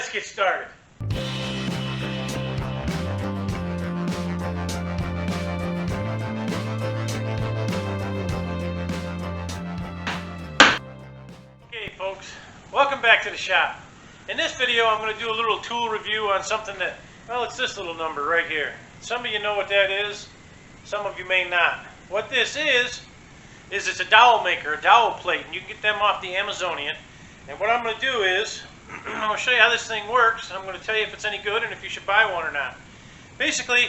let's get started. Okay folks, welcome back to the shop. In this video I'm going to do a little tool review on something that, well, it's this little number right here. Some of you know what that is, some of you may not. What this is it's a dowel maker, a dowel plate, and you can get them off the Amazonian. And what I'm going to do is, I'm going to show you how this thing works, and I'm going to tell you if it's any good and if you should buy one or not. Basically,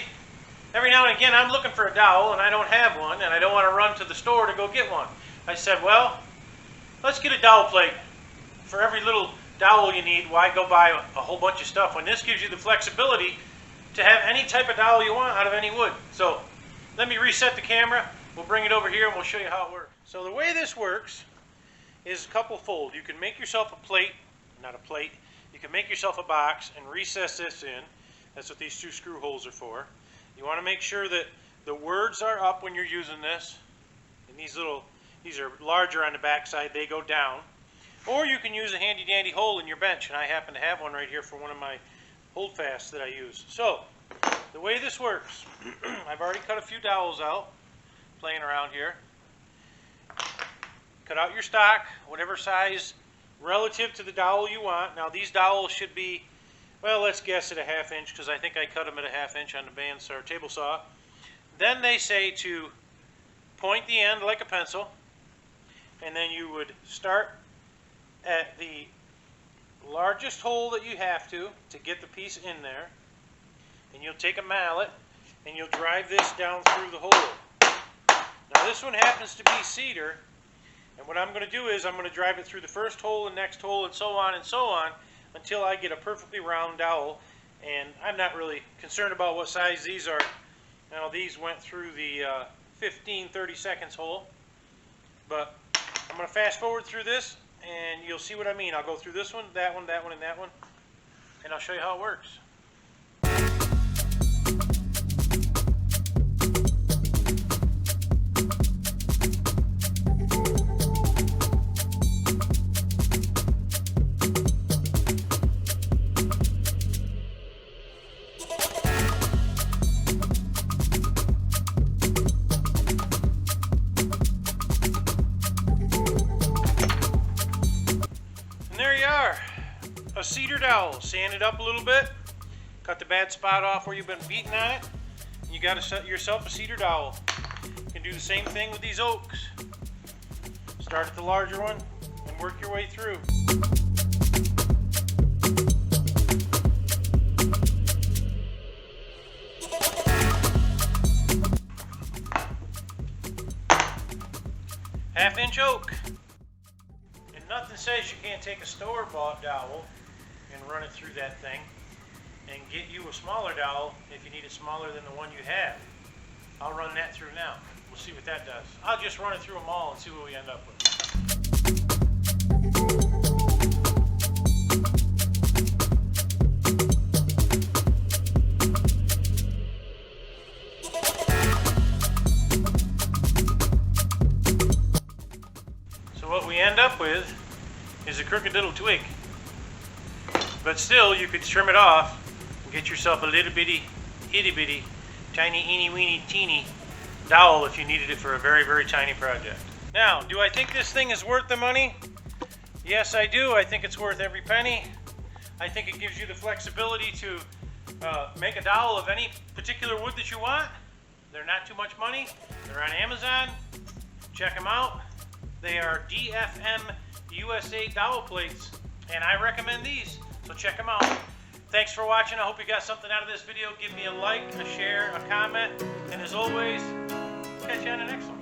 every now and again I'm looking for a dowel and I don't have one, and I don't want to run to the store to go get one. I said, well, let's get a dowel plate. For every little dowel you need, why go buy a whole bunch of stuff when this gives you the flexibility to have any type of dowel you want out of any wood. So let me reset the camera, we'll bring it over here and we'll show you how it works. So the way this works is a couple fold. You can make yourself a plate, not a plate, you can make yourself a box and recess this in. That's what these two screw holes are for. You want to make sure that the words are up when you're using this, and these are larger on the back side, they go down. Or you can use a handy dandy hole in your bench, and I happen to have one right here for one of my holdfasts that I use. So the way this works, I've already cut a few dowels out playing around here. Cut out your stock, whatever size relative to the dowel you want. Now these dowels should be, well, let's guess at a 1/2 inch, because I think I cut them at a 1/2 inch on the bandsaw or table saw. Then they say to point the end like a pencil, and then you would start at the largest hole that you have to get the piece in there, and you'll take a mallet and you'll drive this down through the hole. Now this one happens to be cedar, and what I'm going to do is I'm going to drive it through the first hole and next hole and so on until I get a perfectly round dowel. And I'm not really concerned about what size these are. Now these went through the 15-30 seconds hole, but I'm going to fast forward through this and you'll see what I mean. I'll go through this one, and that one, and that one, and I'll show you how it works. There you are, a cedar dowel. Sand it up a little bit, cut the bad spot off where you've been beating on it, and you got to set yourself a cedar dowel. You can do the same thing with these oaks. Start at the larger one and work your way through. Half-inch oak. Nothing says you can't take a store-bought dowel and run it through that thing and get you a smaller dowel if you need it smaller than the one you have. I'll run that through now. We'll see what that does. I'll just run it through them all and see what we end up with. So what we end up with is a crooked little twig. But still, you could trim it off and get yourself a little bitty, itty bitty, tiny, eeny weeny, teeny dowel if you needed it for a very, very tiny project. Now, do I think this thing is worth the money? Yes, I do. I think it's worth every penny. I think it gives you the flexibility to make a dowel of any particular wood that you want. They're not too much money. They're on Amazon. Check them out. They are DFM USA Dowell plates, and I recommend these, so check them out. Thanks for watching. I hope you got something out of this video. Give me a like, a share, a comment, and as always, catch you on the next one.